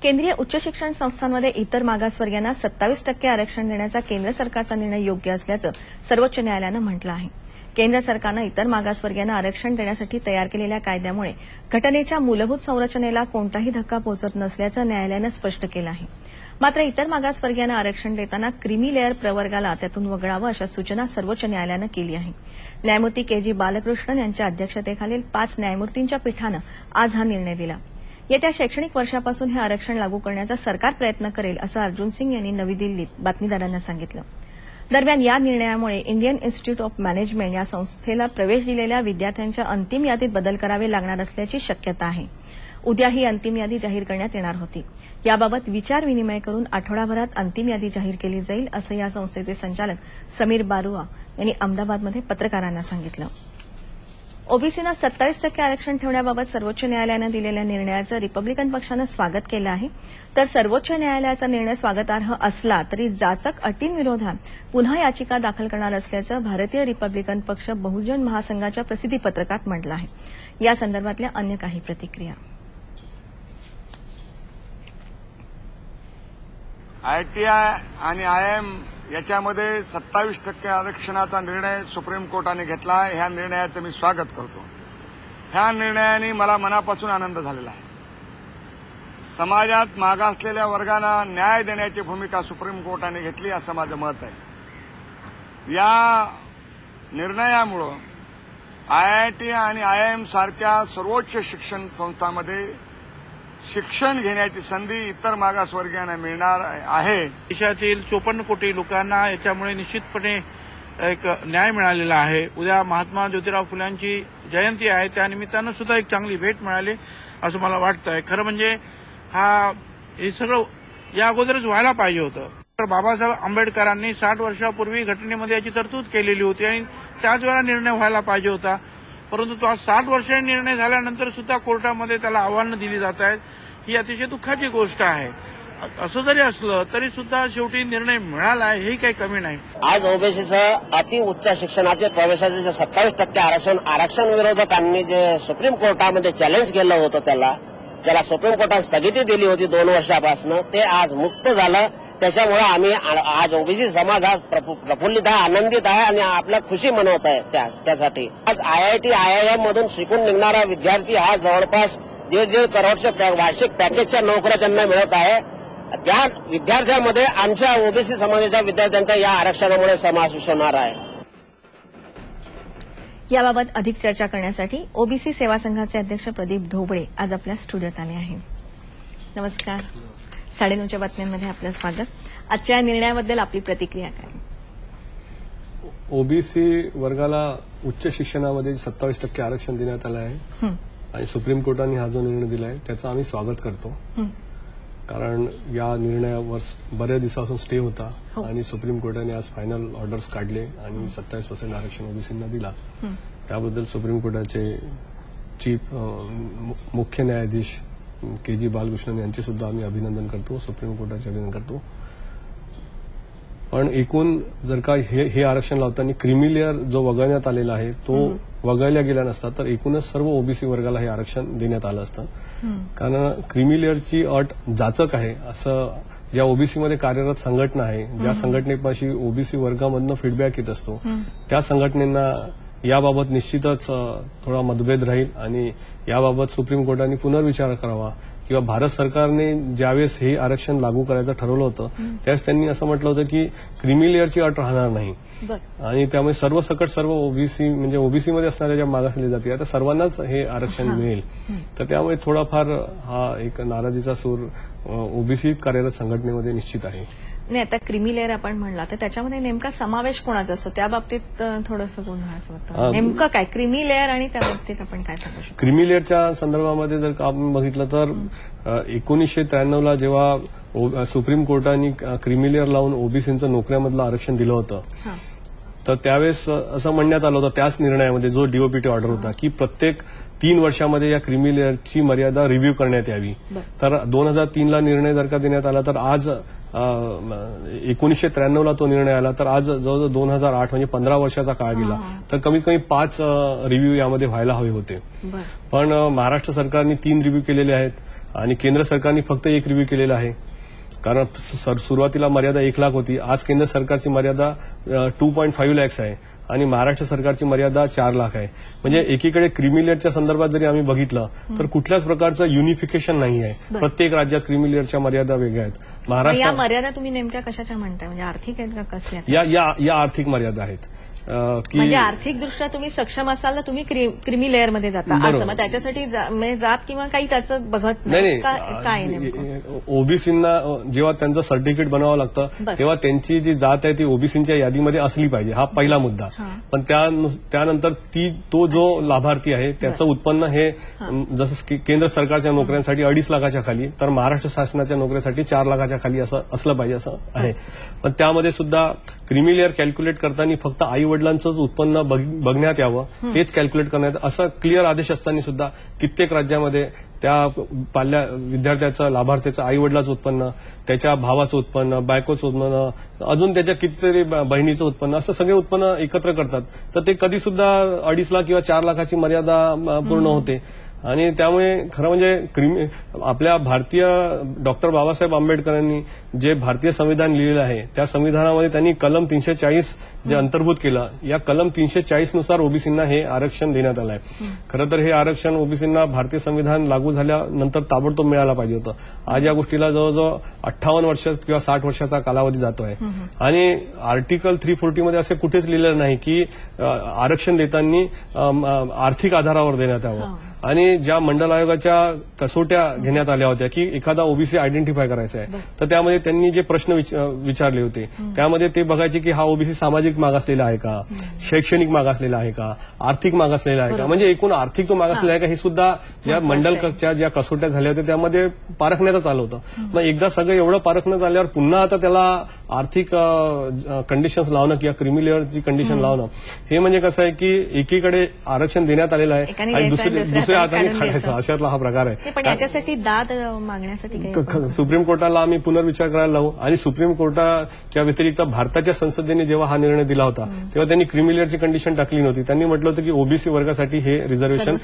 केंद्रीय उच्च शिक्षण संस्थांमध्ये इतर मागासवर्गीयांना 27% आरक्षण देण्याचा केंद्र सरकारचा निर्णय योग्य असल्याचं सर्वोच्च न्यायालयानं म्हटलं आहे. केंद्र सरकारनं इतर मागासवर्गीयांना आरक्षण देण्यासाठी तयार केलेल्या कायद्यामुळे घटनेच्या मूलभूत संरचनेला कोणताही धक्का पोहोचत नसल्याचं न्यायालयानं स्पष्ट केलं आहे. मात्र इतर मागासवर्गीयांना आरक्षण देताना क्रीमी लेअर प्रवर्गाला त्यातून वगळावं अशा सूचना सर्वोच्च न्यायालयानं केली आहे. न्यायमूर्ती के.जी. बालकृष्णन यांच्या अध्यक्षतेखालील 5 न्यायमूर्तींच्या पीठानं आज हा निर्णय दिला. येत्या शैक्षणिक वर्षापासून हे आरक्षण लागू करण्याचा सरकार प्रयत्न करेल असं अर्जुन सिंग यांनी नवी दिल्लीत बातमीदारांना सांगितलं. दरम्यान या निर्णयामुळे इंडियन इन्स्टिट्यूट ऑफ मॅनेजमेंट या संस्थेला प्रवेश दिलेल्या विद्यार्थ्यांच्या अंतिम यादीत बदल करावे लागणार असल्याची शक्यता आहे. उद्या ही अंतिम यादी जाहीर करण्यात येणार होती. याबाबत विचारविनिमय करून आठवडाभरात अंतिम यादी जाहीर केली जाईल असं या संस्थेचे संचालक समीर बारुआ यांनी अहमदाबादमध्ये पत्रकारांना सांगितलं. ओबीसींना 27% आरक्षण ठेवण्याबाबत सर्वोच्च न्यायालयानं दिलेल्या निर्णयाचं रिपब्लिकन पक्षानं स्वागत केलं आहे. तर सर्वोच्च न्यायालयाचा निर्णय स्वागतार्ह असला तरी जाचक अटींविरोधात पुन्हा याचिका दाखल करणार असल्याचं भारतीय रिपब्लिकन पक्ष बहुजन महासंघाच्या प्रसिद्धीपत्रकात म्हटलं आहे. या संदर्भातल्या अन्य काही प्रतिक्रिया. आयटीआय आणि आयएम याच्यामध्ये 27% आरक्षणाचा निर्णय सुप्रीम कोर्टाने घेतला. ह्या निर्णयाचं मी स्वागत करतो. ह्या निर्णयाने मला मनापासून आनंद झालेला आहे. समाजात मागासलेल्या वर्गांना न्याय देण्याची भूमिका सुप्रीम कोर्टाने घेतली असं माझं मत आहे. या निर्णयामुळं आयआयटी आणि आयएम सारख्या सर्वोच्च शिक्षण संस्थांमध्ये शिक्षण घेण्याची संधी इतर मागासवर्गीयांना मिळणार आहे. देशातील 54 कोटी लोकांना याच्यामुळे निश्चितपणे एक न्याय मिळालेला आहे. उद्या महात्मा ज्योतिराव फुल्यांची जयंती आहे, त्या निमित्तानं सुद्धा एक चांगली भेट मिळाली असं मला वाटतंय. खरं म्हणजे हे सगळं या अगोदरच व्हायला पाहिजे होतं. तर बाबासाहेब आंबेडकरांनी 60 वर्षापूर्वी घटनेमध्ये याची तरतूद केलेली होती आणि त्याच वेळेला निर्णय व्हायला पाहिजे होता. परंतु तो आज 60 वर्षांनी निर्णय झाल्यानंतर सुद्धा कोर्टामध्ये त्याला आव्हानं दिली जात आहेत. ही अतिशय दुःखाची गोष्ट आहे. असं जरी असलं तरी सुद्धा शेवटी निर्णय मिळाला आहे, हे काही कमी नाही. आज ओबीसीचं अति उच्च शिक्षणाचे प्रवेशाचे जे 27% आरक्षण विरोधकांनी जे सुप्रीम कोर्टामध्ये चॅलेंज केलं होतं त्याला सुप्रीम कोर्टात स्थगिती दिली होती 2 वर्षापासून, ते आज मुक्त झालं. त्याच्यामुळे आम्ही आज ओबीसी समाज आज प्रफुल्लित आहे, आनंदित आहे आणि आपला खुशी मनवत आहे. त्यासाठी आज आयआयटी आयआयएम मधून शिकून निघणारा विद्यार्थी हा जवळपास 1.5 करोडच्या वार्षिक पॅकेजच्या नोकऱ्या त्यांना मिळत आहे. त्या विद्यार्थ्यांमध्ये आमच्या ओबीसी समाजाच्या विद्यार्थ्यांचा या आरक्षणामुळे समावेश होणार आहे. याबाबत अधिक चर्चा करण्यासाठी ओबीसी सेवा संघाचे अध्यक्ष प्रदीप ढोबळे आज आपल्या स्टुडिओत आले आहेत. नमस्कार. 9:30च्या बातम्यांमध्ये आपलं स्वागत. आजच्या निर्णयाबद्दल आपली प्रतिक्रिया काय? ओबीसी वर्गाला उच्च शिक्षणामध्ये 27% आरक्षण देण्यात आलं आहे आणि सुप्रीम कोर्टाने हा जो निर्णय दिला आहे त्याचं आम्ही स्वागत करतो. कारण या निर्णयावर बऱ्याच दिवसापासून स्टे होता आणि सुप्रीम कोर्टाने आज फायनल ऑर्डर्स काढले आणि 27% आरक्षण ओबीसींना दिला. त्याबद्दल सुप्रीम कोर्टाचे चीफ मुख्य न्यायाधीश के.जी. बालकृष्णन यांचे सुद्धा आम्ही अभिनंदन करतो, सुप्रीम कोर्टाचे अभिनंदन करतो. पण एकूण जर का हे आरक्षण लावताना क्रीमी लेअर जो वगळण्यात आलेला आहे तो वगळला गेला नसता तर एकूणच सर्व ओबीसी वर्गाला हे आरक्षण देण्यात आलं असतं. कारण क्रीमी लेअरची अट जाचक आहे असं ज्या ओबीसीमध्ये कार्यरत संघटना आहे, ज्या संघटनेपाशी ओबीसी वर्गामधनं फीडबॅक येत असतो, त्या संघटनेंना याबाबत निश्चितच थोडा मतभेद राहील आणि याबाबत सुप्रीम कोर्टाने पुनर्विचार करावा. किंवा भारत सरकारने ज्यावेळेस हे आरक्षण लागू करायचं ठरवलं होतं त्यावेळेस त्यांनी असं म्हटलं होतं की क्रीमी लेअरची अट राहणार नाही आणि त्यामुळे सर्वसकट सर्व ओबीसी म्हणजे ओबीसीमध्ये असणाऱ्या ज्या मागासलेल्या जाती आता सर्वांनाच हे आरक्षण मिळेल. तर त्यामुळे थोडाफार हा एक नाराजीचा सूर ओबीसी कार्यरत संघटनेमध्ये निश्चित आहे. नाही, आता क्रीमी लेअर आपण म्हणला तर त्याच्यामध्ये नेमका समावेश कोणाचा असतो त्या बाबतीत थोडंसं गोंधळाचं होतं. नेमकं काय क्रीमी लेअर आणि त्या बाबतीत आपण काय सांगू शकतो? क्रीमी लेअरच्या संदर्भामध्ये जर आपण बघितलं तर 1993ला जेव्हा सुप्रीम कोर्टाने क्रीमी लेअर लावून ओबीसींचं नोकऱ्यामधलं आरक्षण दिलं होतं तर त्यावेळेस असं म्हणण्यात आलं होतं त्याच निर्णयामध्ये जो डीओपीटी ऑर्डर होता की प्रत्येक 3 वर्षामध्ये या क्रीमी लेअरची मर्यादा रिव्ह्यू करण्यात यावी. तर 2003ला निर्णय जर का देण्यात आला तर आज 1993ला तो निर्णय आला तर आज जवळजवळ 2008 म्हणजे 15 वर्षाचा काळ गेला. तर कमीत कमी 5 रिव्ह्यू यामध्ये व्हायला हवे होते. पण महाराष्ट्र सरकारने 3 रिव्ह्यू केलेले आहेत आणि केंद्र सरकारने फक्त एक रिव्ह्यू केलेला आहे. कारण सुरुवातीला मर्यादा 1 लाख होती. आज केंद्र सरकारची मर्यादा 2.5 lakhs आहे आणि महाराष्ट्र सरकारची मर्यादा 4 लाख आहे. म्हणजे एकीकडे क्रिमिलेअरच्या संदर्भात जरी आम्ही बघितलं तर कुठल्याच प्रकारचं युनिफिकेशन नाही आहे. प्रत्येक राज्यात क्रिमिलेअरच्या मर्यादा वेगळ्या आहेत. या मर्यादा तुम्ही नेमक्या कशाच्या म्हणताय, म्हणजे आर्थिक आहेत का कसल्या? या आर्थिक मर्यादा आहेत की म्हणजे आर्थिकदृष्ट्या तुम्ही सक्षम असाल तर तुम्ही क्रिमी लेअर मध्ये जाता असं, मग त्याच्यासाठी जात किंवा काही त्याचं बघत नाही काय? ओबीसींना जेव्हा त्यांचं सर्टिफिकेट बनावं लागतं तेव्हा त्यांची जी जात आहे ती ओबीसींच्या यादीमध्ये असली पाहिजे, हा पहिला मुद्दा. पण त्यानंतर तो जो लाभार्थी आहे त्याचं उत्पन्न हे जसं केंद्र सरकारच्या नोकऱ्यांसाठी 2.5 लाखाच्या खाली, तर महाराष्ट्र शासनाच्या नोकऱ्यांसाठी 4 लाखाच्या खाली असं असलं पाहिजे असं आहे. पण त्यामध्ये सुद्धा क्रिमी लेअर कॅल्क्युलेट करताना फक्त आई वडिलांचंच उत्पन्न बघण्यात यावं, हेच कॅल्क्युलेट करण्यात, असा क्लिअर आदेश असताना सुद्धा कित्येक राज्यामध्ये त्या विद्यार्थ्याचं लाभार्थ्याचं आई वडिलाचं उत्पन्न, त्याच्या भावाचं उत्पन्न, बायकोचं उत्पन्न, अजून त्याच्या कितीतरी बहिणीचं उत्पन्न, असं सगळे उत्पन्न एकत्र करतात. तर ते कधी सुद्धा 2.5 लाख किंवा 4 लाखाची मर्यादा पूर्ण होते. आणि त्यामुळे खरं म्हणजे आपल्या भारतीय डॉक्टर बाबासाहेब आंबेडकरांनी जे भारतीय संविधान लिहिलेलं आहे त्या संविधानामध्ये त्यांनी कलम 340 जे अंतर्भूत केलं, या कलम 340 नुसार ओबीसींना हे आरक्षण देण्यात आलं आहे. खरं तर हे आरक्षण ओबीसींना भारतीय संविधान लागू झाल्यानंतर ताबडतोब मिळायला पाहिजे होतं. आज या गोष्टीला जवळजवळ 58 वर्ष किंवा 60 वर्षाचा कालावधी जातोय. आणि आर्टिकल 340 मध्ये असे कुठेच लिहिलेलं नाही की आरक्षण देताना आर्थिक आधारावर देण्यात यावं. आणि ज्या मंडल आयोगाच्या कसोट्या घेण्यात आल्या होत्या की एखादा ओबीसी आयडेंटिफाय करायचा आहे, तर त्यामध्ये त्यांनी जे प्रश्न विचारले होते त्यामध्ये ते बघायचे की हा ओबीसी सामाजिक मागासलेला आहे का, शैक्षणिक मागासलेला आहे का, आर्थिक मागासलेला आहे का, म्हणजे एकूण आर्थिक तो मागासलेला आहे का, हे सुद्धा या मंडलच्या ज्या कसोट्या झाल्या होत्या त्यामध्ये पारखण्यातच आलं होतं. मग एकदा सगळं एवढं पारखण्यात आल्यावर पुन्हा आता त्याला आर्थिक कंडिशन्स लावणं किंवा क्रिमी लेअरची कंडिशन लावणं, हे म्हणजे कसं आहे की एकीकडे आरक्षण देण्यात आलेलं आहे आणि दुसऱ्या हाताने खाण्याचा अशातला हा प्रकार आहे. पण याच्यासाठी दाद मागण्यासाठी सुप्रीम कोर्टाला आम्ही पुनर्विचार करायला लावू. आणि सुप्रीम कोर्टाच्या व्यतिरिक्त भारताच्या संसदेने जेव्हा हा निर्णय दिला होता तेव्हा त्यांनी क्रिमी लेअरची कंडिशन टाकली नव्हती. त्यांनी म्हटलं होतं की ओबीसी वर्गासाठी हे रिझर्वेशन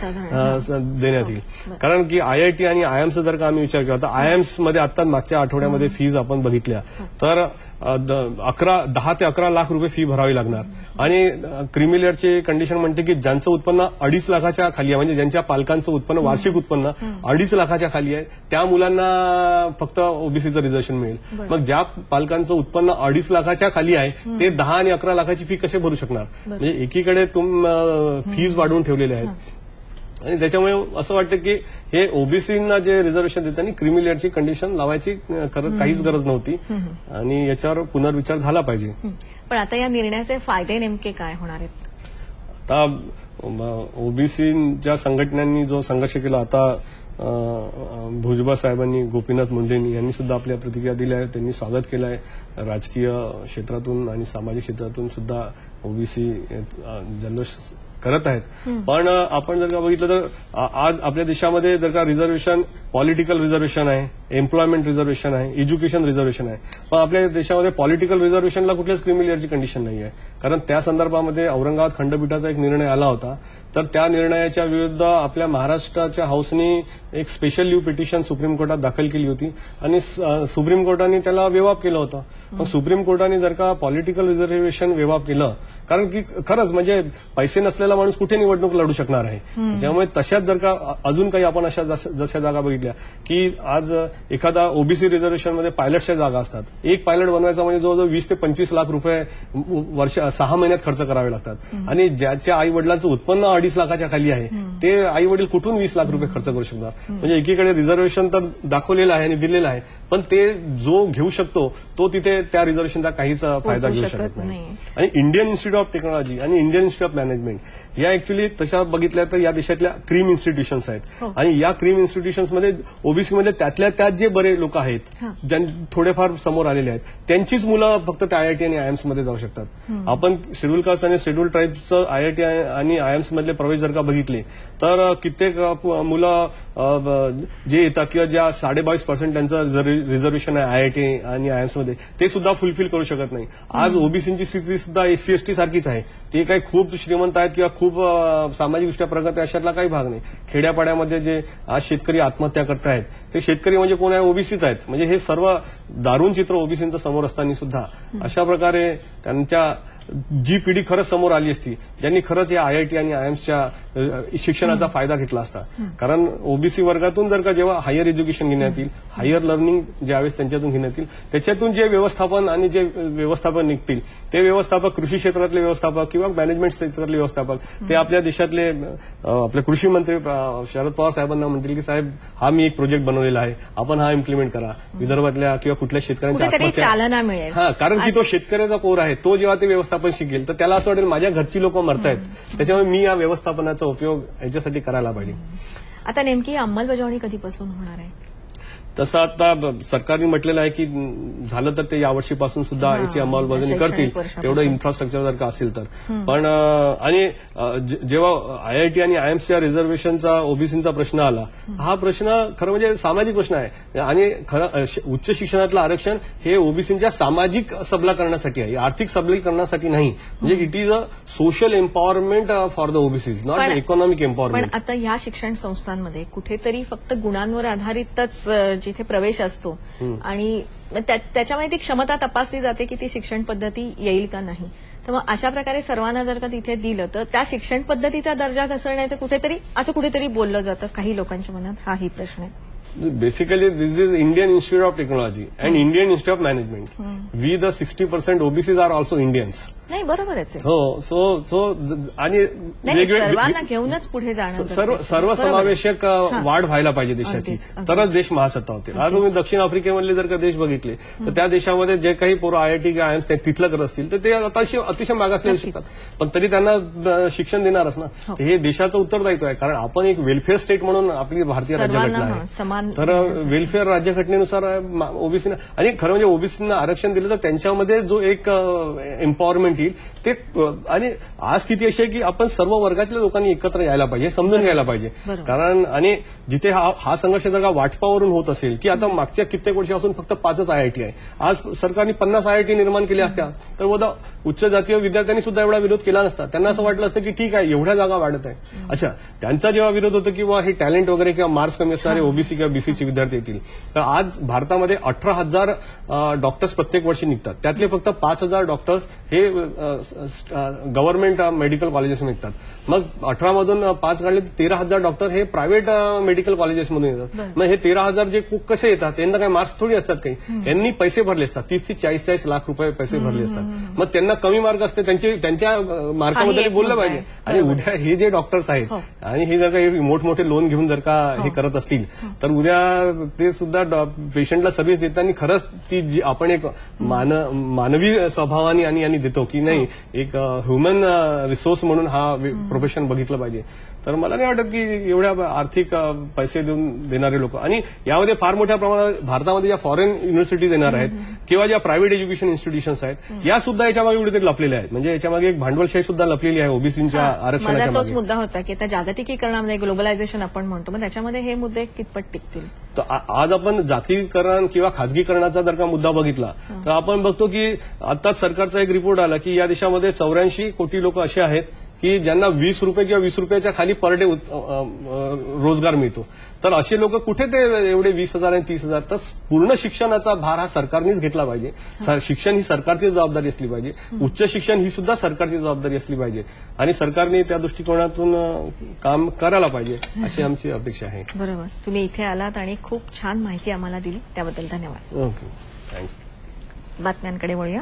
देण्यात येईल. कारण की आयआयटी आणि आयएम्सचा जर का आम्ही विचार केला तर आयएम्स मध्ये आता मागच्या आठवड्यामध्ये फीज आपण बघितल्या तर 10 ते 11 लाख रुपये फी भरावी लागणार. आणि क्रिमी लेअरची कंडिशन म्हणते की ज्यांचं उत्पन्न 2.5 लाखाच्या खाली आहे, म्हणजे ज्यांच्या पालकांचं उत्पन्न वार्षिक उत्पन्न 2.5 लाखाच्या खाली आहे, त्या मुलांना फक्त ओबीसीचं रिझर्वेशन मिळेल. मग ज्या पालकांचं उत्पन्न 2.5 लाखाच्या खाली आहे ते 10 आणि 11 लाखाची फी कसे भरू शकणार? म्हणजे एकीकडे फीज वाढवून ठेवलेले आहेत आणि त्याच्यामुळे असं वाटतं की हे ओबीसींना जे रिझर्वेशन देताना क्रिमी लेअरची कंडिशन लावायची काहीच गरज नव्हती आणि याच्यावर पुनर्विचार झाला पाहिजे. पण आता या निर्णयाचे फायदे नेमके काय होणार आहेत? आता ओबीसीच्या संघटनांनी जो संघर्ष केला, आता भुजबळ साहेबांनी, गोपीनाथ मुंडेंनी यांनी सुद्धा आपल्या प्रतिक्रिया दिल्या आहेत. त्यांनी स्वागत केलं आहे. राजकीय क्षेत्रातून आणि सामाजिक क्षेत्रातून सुद्धा ओबीसी जल्लोष करत आहेत. पण आपण जर का बघितलं तर आज आपल्या देशामध्ये जर का रिझर्वेशन, पॉलिटिकल रिझर्वेशन आहे, एम्प्लॉयमेंट रिझर्वेशन आहे, एज्युकेशन रिझर्वेशन आहे, पण आपल्या देशामध्ये पॉलिटिकल रिझर्वेशनला कुठल्याच क्रिमी लेअरची कंडिशन नाही आहे. कारण त्या संदर्भामध्ये औरंगाबाद खंडपीठाचा एक निर्णय आला होता, तर त्या निर्णयाच्या विरुद्ध आपल्या महाराष्ट्राच्या हाऊसनी एक स्पेशल लीव्ह पिटिशन सुप्रीम कोर्टात दाखल केली होती आणि सुप्रीम कोर्टाने त्याला वेवाप केलं होतं. मग सुप्रीम कोर्टाने जर का पॉलिटिकल रिझर्वेशन वेवाप केलं, कारण की खरंच म्हणजे पैसे नसलेला माणूस कुठे निवडणूक लढू शकणार आहे. त्यामुळे तशाच जर का अजून काही आपण अशा जशा जागा बघितल्या की आज एखादा ओबीसी रिझर्वेशनमध्ये पायलटच्या जागा असतात. एक पायलट बनवायचा म्हणजे जवळजवळ 20 ते 25 लाख रुपये वर्ष 6 महिन्यात खर्च करावे लागतात. आणि ज्याच्या आई वडिलांचं उत्पन्न 2.5 लाखाच्या खाली आहे ते आई वडील कुठून 20 लाख रुपये खर्च करू शकणार? म्हणजे एकीकडे रिझर्वेशन तर दाखवलेलं आहे आणि दिलेलं आहे, पण ते जो घेऊ शकतो तो तिथे त्या रिझर्वेशनचा काहीच फायदा घेऊ शकत नाही. आणि इंडियन इन्स्टिट्यूट ऑफ टेक्नॉलॉजी आणि इंडियन इन्स्टिट्यूट ऑफ मॅनेजमेंट या ऍक्च्युअली तशा बघितल्या तर या देशातल्या क्रीम इन्स्टिट्यूशन्स आहेत. आणि या क्रीम इन्स्टिट्यूशन्समध्ये ओबीसीमध्ये त्यातल्या त्यात जे बरे लोक आहेत, ज्या थोडेफार समोर आलेले आहेत, त्यांचीच मुलं फक्त त्या आयआयटी आणि आयएम्स मध्ये जाऊ शकतात. आपण शेड्यूल कास्ट आणि शेड्यूल ट्राईबचं आयआयटी आणि आयएम्स मधले प्रवेश जर का बघितले तर कित्येक मुलं जे येतात किंवा ज्या 22.5% त्यांचं रिझर्वेशन आहे आयआयटी आणि आयएम्स मध्ये ते सुद्धा फुलफिल करू शकत नाही. आज ओबीसीची स्थिती सुद्धा एससी एसटी सारखीच आहे. ते काही खूप श्रीमंत आहेत किंवा खूप सामाजिकदृष्ट्या प्रगत आहे अशातला काही भाग नाही. खेड्यापाड्यामध्ये जे आज शेतकरी आत्महत्या करतायत ते शेतकरी म्हणजे कोण आहे, ओबीसीच आहेत. म्हणजे हे सर्व दारुण चित्र ओबीसींचं समोर असताना सुद्धा अशा प्रकारे त्यांच्या जी पिढी खरंच समोर आली असती, ज्यांनी खरंच या आयआयटी आणि आयएम्सच्या शिक्षणाचा फायदा घेतला असता. कारण ओबीसी वर्गातून जर का जेव्हा हायर एज्युकेशन घेण्यात येईल, हायर लर्निंग ज्यावेळेस त्यांच्यातून घेण्यात येईल, त्याच्यातून जे व्यवस्थापन आणि जे व्यवस्थापन निघतील ते व्यवस्थापक कृषी क्षेत्रातले व्यवस्थापक किंवा मॅनेजमेंट क्षेत्रातले व्यवस्थापक ते आपल्या देशातले आपले कृषी मंत्री शरद पवार साहेबांना म्हणतील की साहेब हा मी एक प्रोजेक्ट बनवलेला आहे, आपण हा इम्प्लिमेंट करा. विदर्भातल्या किंवा कुठल्या शेतकऱ्यांच्या कुठेतरी आत्महत्या चालना मिळेल. कारण की तो शेतकऱ्याचा पोर आहे. तो जेव्हा ते व्यवस्थापन शिकेल तर त्याला असं वाटेल माझ्या घरची लोक मरतायत, त्याच्यामुळे मी या व्यवस्थापनाचा उपयोग याच्यासाठी करायला पाहिजे. आता नेमकी अंमलबजावणी कधीपासून होणार आहे? तसं आता सरकारने म्हटलेलं आहे की झालं तर ते यावर्षीपासून सुद्धा याची अंमलबजावणी करतील, तेवढं इन्फ्रास्ट्रक्चर जर का असेल तर. पण आणि जेव्हा आयआयटी आणि आयएम्सच्या रिझर्वेशनचा ओबीसीचा प्रश्न आला, हा प्रश्न खरं म्हणजे सामाजिक प्रश्न आहे. आणि खरं उच्च शिक्षणातलं आरक्षण हे ओबीसीच्या सामाजिक सबलीकरणासाठी आहे, आर्थिक सबलीकरणासाठी नाही. म्हणजे it is a social empowerment for the OBCs, not economic पण एम्पॉवरमेंट. आता या शिक्षण संस्थांमध्ये कुठेतरी फक्त गुणांवर आधारितच जिथे प्रवेश असतो आणि त्याच्यामध्ये ती क्षमता तपासली जाते की ती शिक्षण पद्धती येईल का नाही. तर मग अशा प्रकारे सर्वांना जर का तिथे दिलं तर त्या शिक्षण पद्धतीचा दर्जा घसरण्याचं कुठेतरी बोललं जातं काही लोकांच्या मनात. हाही प्रश्न आहे. Basically, this is Indian Institute of Technology and Indian Institute of Management. We, the 60% OBCs, are also Indians. नाही, बरोबरच आहे. So, आणि सर्वांना घेऊनच पुढे जाणं सर्वसमावेशक वाढ व्हायला पाहिजे देशाची, अगदीच. तरच देश महासत्ता होतील. आज तुम्ही दक्षिण आफ्रिकेमधले जर का देश बघितले तर त्या देशामध्ये जे काही पोरं आयआयटी किंवा आयएम्स तिथलं करत असतील तर ते अतिशय मागासलेले शिकतात, पण तरी त्यांना शिक्षण देणारच ना. हे देशाचं उत्तरदायित्व आहे. कारण आपण एक वेलफेअर स्टेट म्हणून आपली भारतीय राज्यघटना आहे. तर वेलफेअर राज्यघटनेनुसार ओबीसीना, आणि खरं म्हणजे ओबीसीना आरक्षण दिलं तर त्यांच्यामध्ये जो एक एम्पॉवरमेंट येईल ते. आणि आज स्थिती अशी आहे की आपण सर्व वर्गातल्या लोकांनी एकत्र यायला पाहिजे, समजून घ्यायला पाहिजे. कारण आणि जिथे हा संघर्ष जर का वाटपावरून होत असेल की आता मागच्या कित्येक वर्षापासून फक्त 5च आयआयटी आहे, आज सरकारने 50 आयआयटी निर्माण केल्या असत्या तर बहुधा उच्च जातीय विद्यार्थ्यांनी सुद्धा एवढा विरोध केला नसता. त्यांना असं वाटलं असतं की ठीक आहे एवढ्या जागा वाढत आहे. अच्छा, त्यांचा जेव्हा विरोध होतो किंवा हे टॅलेंट वगैरे किंवा मार्क्स कमी असणारे ओबीसी किंवा बीसीचे विद्यार्थी येतील, तर आज भारतामध्ये 18,000 डॉक्टर्स प्रत्येक वर्षी निघतात. त्यातले फक्त 5,000 डॉक्टर्स हे गव्हर्नमेंट मेडिकल कॉलेजेस निघतात. मग 18 मधून 5 काढले तर 13,000 डॉक्टर हे प्रायव्हेट मेडिकल कॉलेजेसमधून येतात. मग हे 13,000 जे कसे येतात, त्यांना काही मार्क्स थोडी असतात, काही यांनी पैसे भरले असतात, 30 ते 40 लाख रुपये पैसे भरले असतात. मग त्यांना कमी मार्क असते, त्यांच्या मार्काबद्दल बोललं पाहिजे. आणि उद्या हे जे डॉक्टर्स आहेत आणि हे जर का मोठमोठे लोन घेऊन जर का हे करत असतील तर उद्या ते सुद्धा पेशंटला सर्व्हिस देताना खरंच ती जी आपण एक मानवी स्वभावाने आणि देतो की नाही, एक ह्युमन रिसोर्स म्हणून हा प्रोफेशन बघितलं पाहिजे. तर मला नाही वाटत की एवढ्या आर्थिक पैसे देणारे लोक, आणि यामध्ये फार मोठ्या प्रमाणात भारतामध्ये ज्या फॉरेन युनिव्हर्सिटीज येणार आहेत किंवा ज्या प्रायव्हेट एज्युकेशन इन्स्टिट्यूशन्स आहेत या सुद्धा याच्यामागे कुठेतरी लपलेल्या आहेत. म्हणजे याच्यामागे एक भांडवलशाही सुद्धा लपलेली आहे ओबीसीच्या आरक्षणाच्या माझा तोच मागे. मुद्दा होता की त्या जागतिकीकरणामध्ये ग्लोबलायझेशन आपण म्हणतो, मग त्याच्यामध्ये हे मुद्दे कितपत टिकतील? तर आज आपण जातीकरण किंवा खासगीकरणाचा जर का मुद्दा बघितला तर आपण बघतो की आताच सरकारचा एक रिपोर्ट आला की या देशामध्ये 84 कोटी लोक असे आहेत की ज्यांना 20 रुपये किंवा 20 रुपयाच्या खाली पर डे रोजगार मिळतो. तर असे लोक कुठे ते एवढे 20,000 आणि 30,000? तर पूर्ण शिक्षणाचा भार हा सरकारनेच घेतला पाहिजे. शिक्षण ही सरकारची जबाबदारी असली पाहिजे, उच्च शिक्षण ही सुद्धा सरकारची जबाबदारी असली पाहिजे, आणि सरकारने त्या दृष्टिकोनातून काम करायला पाहिजे अशी आमची अपेक्षा आहे. बरोबर. तुम्ही इथे आलात आणि खूप छान माहिती आम्हाला दिली, त्याबद्दल धन्यवाद. Okay, thanks. बातम्यांकडे वळूया.